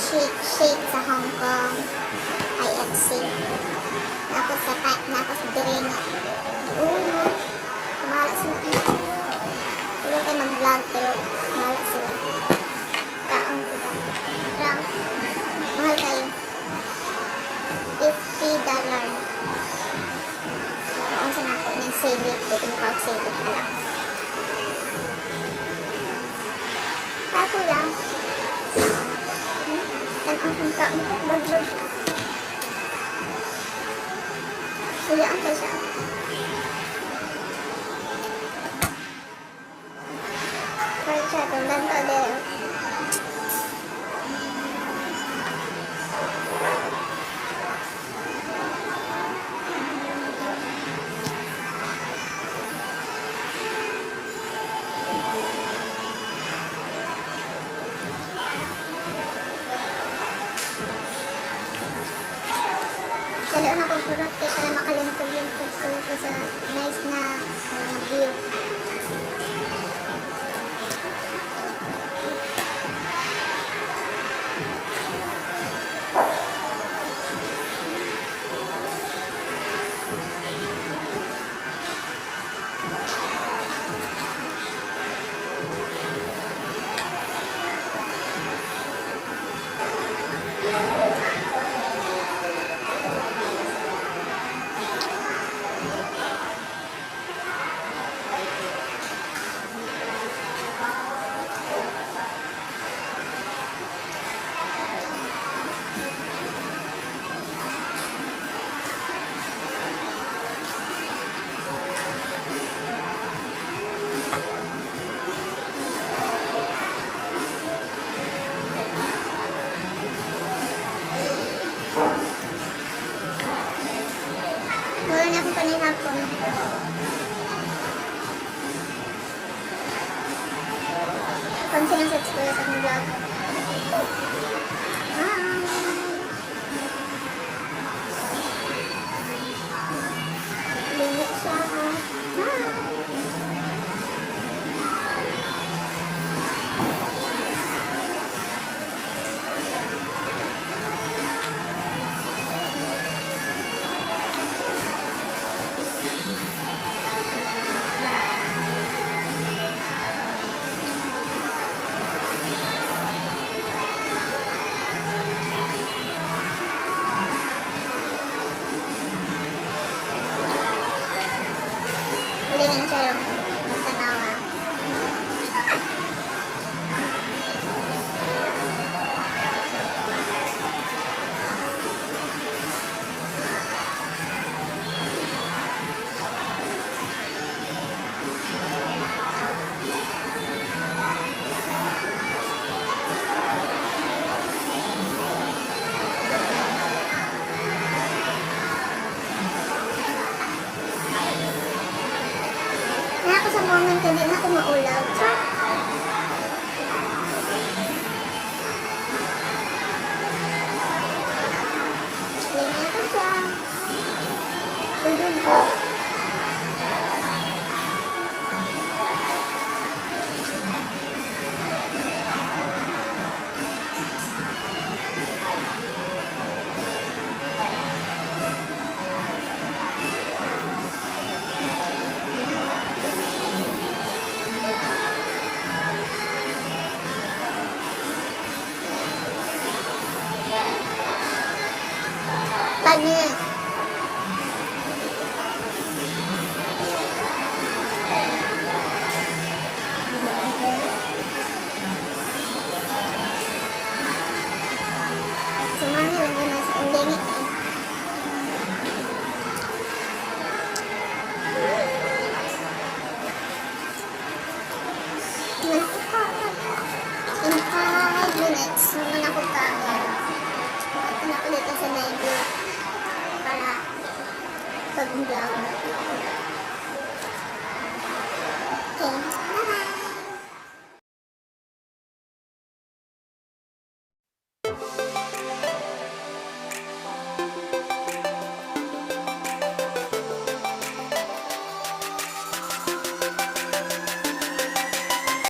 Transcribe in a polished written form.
shake sa Hong Kong, IFC. Tapos dire nga. Mahala sila. Wala kayo mag-vlog pero mahala sila. Kaong kita. Parang mahal kayo. $50. Ang sanakot ng sale, itong pag sale pala. Ako lang. Tanong kung taong baglog. Suyaan pa siya. Kaya siya, tundan ka din. Kaya na kong purot kaya para makalintog-lintog ko sa nice na view. Wala na akong panihapon. Kung sinasearch ko sa akong vlog. Limit siya. Hulingan siya yung tanawa. Kaya ako sa moment hindi na ako maulaw. Tingnan ko siya. Tulog ko. Pani. Sumani lang yun sa undingit. In 5 minutes, naman ako kaya. Ito na ulit sa 9 para pag-vlog.